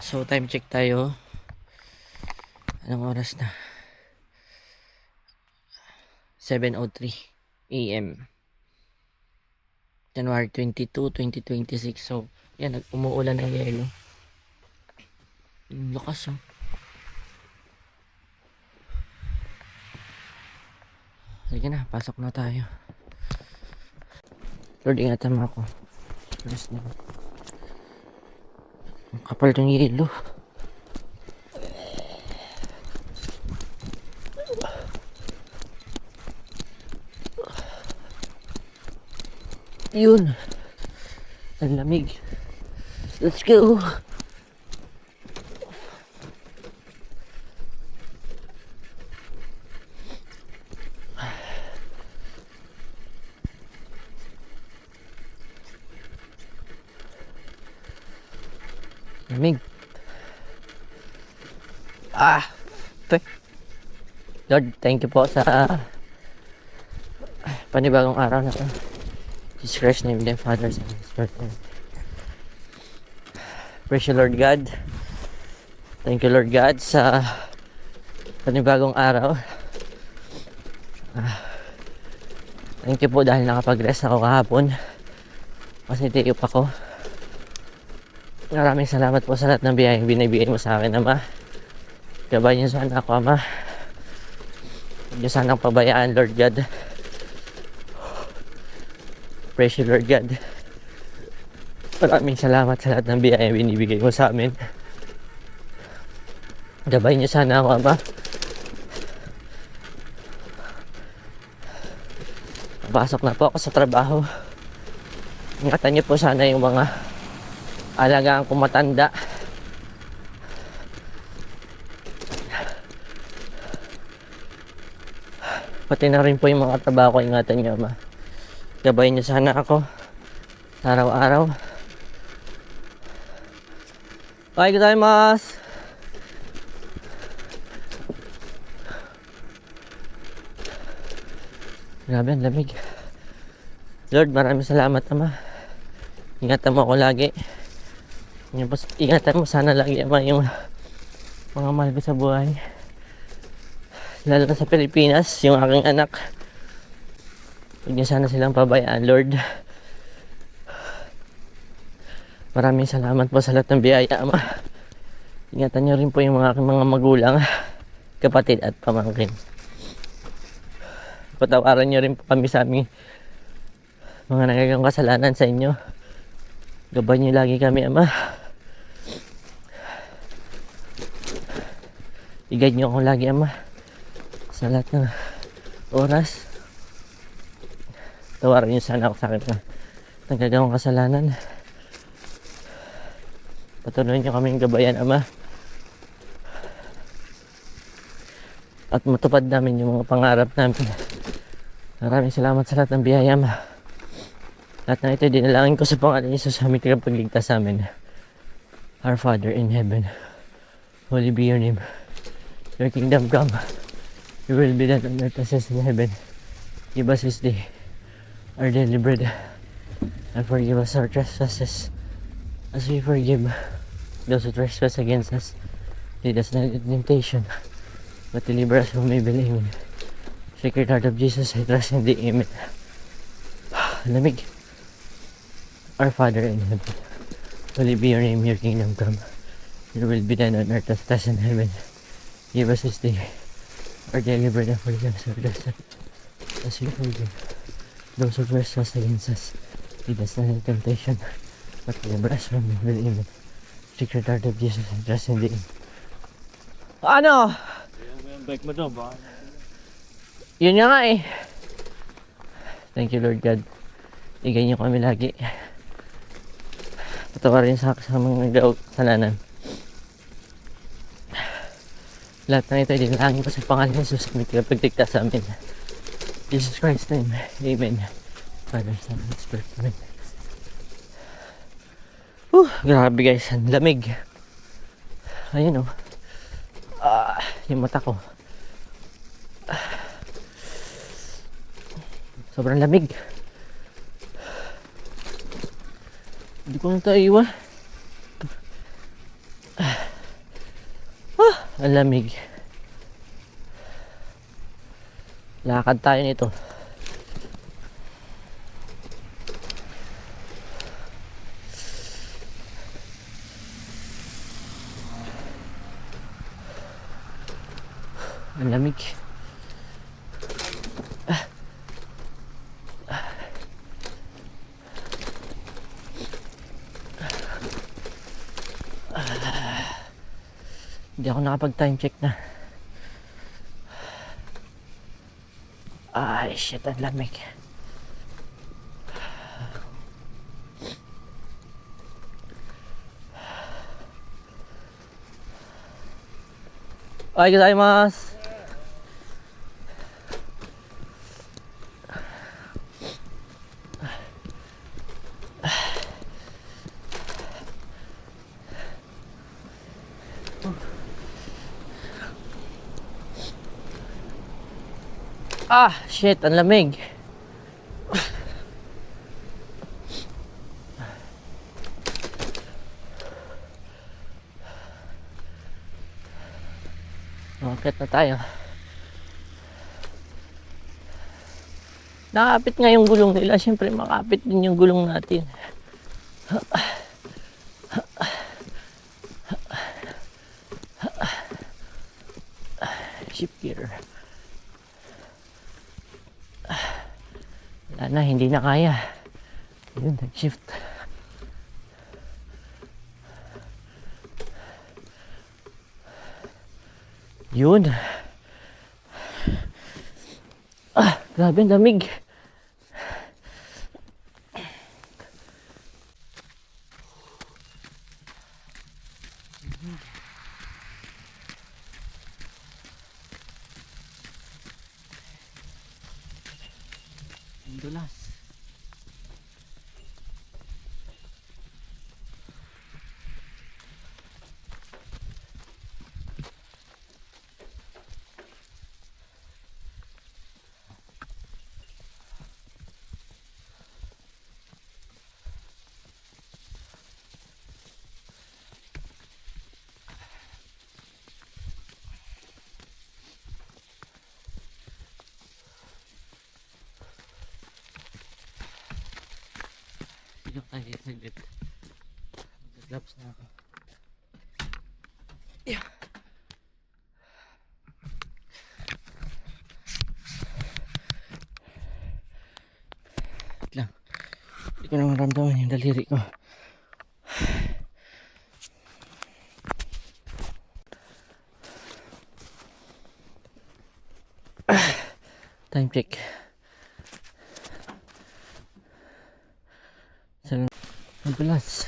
So time check tayo. Anong oras na? 7:03 AM. January 22, 2026. So, yan, umuulan ng yelo. Lakas oh. Halika na, pasok na tayo. Lord, ingatan mo ako. Rest na. Ang kapal ng yelo. Yun. Ang lamig. Let's go. Lamig. Lord, thank you po sa panibagong araw na to. Jesus Christ name, the Father, Son, and Spirit. Praise you, Lord God. Thank you, Lord God, sa panibagong araw. Thank you po dahil nakapag-rest ako kahapon. Kasi tiyup ako. Maraming salamat po sa lahat ng biyayang binibigay mo sa akin, Ama. Gabayan niyo sana ako, Ama. Huwag niyo sanang pabayaan, Lord God. Praise you, Lord God. Maraming salamat sa lahat ng biyayang binibigay mo sa amin. Gabayan niyo sana ako, Ama. Pasok na po ako sa trabaho. Ingatan niyo po sana yung mga alagaan kong matanda. Pati na rin po yung mga trabaho ko, ingatan niyo, Ama. Gabayan niyo sana ako sa araw-araw. Bye, gozaimasu. Grabe, ang lamig. Lord, maraming salamat, Ama. Ingatan mo ako lagi. Ingatan mo sana lagi, Ama, yung mga mahal ko sa buhay. Lalo na sa Pilipinas, yung aking anak. Huwag niyo sana silang pabayaan, Lord. Maraming salamat po sa lahat ng biyaya, Ama. Ingatan niyo rin po yung mga aking mga magulang, kapatid at pamangkin. Patawaran niyo rin po kami sa aming mga nagagawang kasalanan sa inyo. Gabayan niyo lagi kami, Ama. I-guide niyo ako lagi, Ama, sa lahat ng oras. Tawaran niyo sana ako sa akin na nagagawang kasalanan. Patuloy niyo kaming gabayan, Ama. At matupad namin yung mga pangarap namin. Maraming salamat sa lahat ng biyaya, Ama. Lahat na ito dinalangin ko sa pangalan ni Jesus, aming tagapagligtas sa amin. Our Father in heaven, holy be your name. Your kingdom come. Your will be done on earth as it is in heaven. Give us this day our daily bread, and forgive us our trespasses, as we forgive those who trespass against us. Lead us not into temptation, but deliver us from evil. Amen. Sacred Heart of Jesus, I trust in thee. Amen. Lamig. Our Father in heaven, holy be your name. Your kingdom come. Your will be done on earth as it is in heaven. Give us this day our daily bread, and forgive us our trespasses, as we forgive those who trespass against us. Lead us not into temptation, but deliver us from evil. Amen. Sacred Heart of Jesus, I trust in thee. Ano? Yung bike mo doon ba? Yun nga eh. Thank you, Lord God. Igay niyo kami lagi. Patawarin sa mga nagawang kasalanan. Lahat na ito ay dinalangin ko sa pangalan ni Jesus, may tagapagligtas sa amin. Jesus Christ's name. Amen. Father, Son, and Spirit. Amen. Grabe guys, ang lamig. Ayun oh. Yung mata ko. Sobrang lamig. Hindi ko na tayo iwan. Ang lamig. Lakad tayo nito. Ang lamig. Hindi ako nakapag-time check na. Ay, shit, ang lamig. Ay, gozaimasu. Ah, shit, ang lamig. Makakit na tayo. Nakapit nga yung gulong nila. Siyempre, makapit din yung gulong natin. Shift gear. Wala na, hindi na kaya. Yun, nag-shift. Yun. Ah, grabe ang lamig. Ang dulas. Sigap tayo saglit. Maglaps na ako. Yeah. Wait lang. Hindi ko na maramdaman yung daliri ko. Time check. Ang bilas.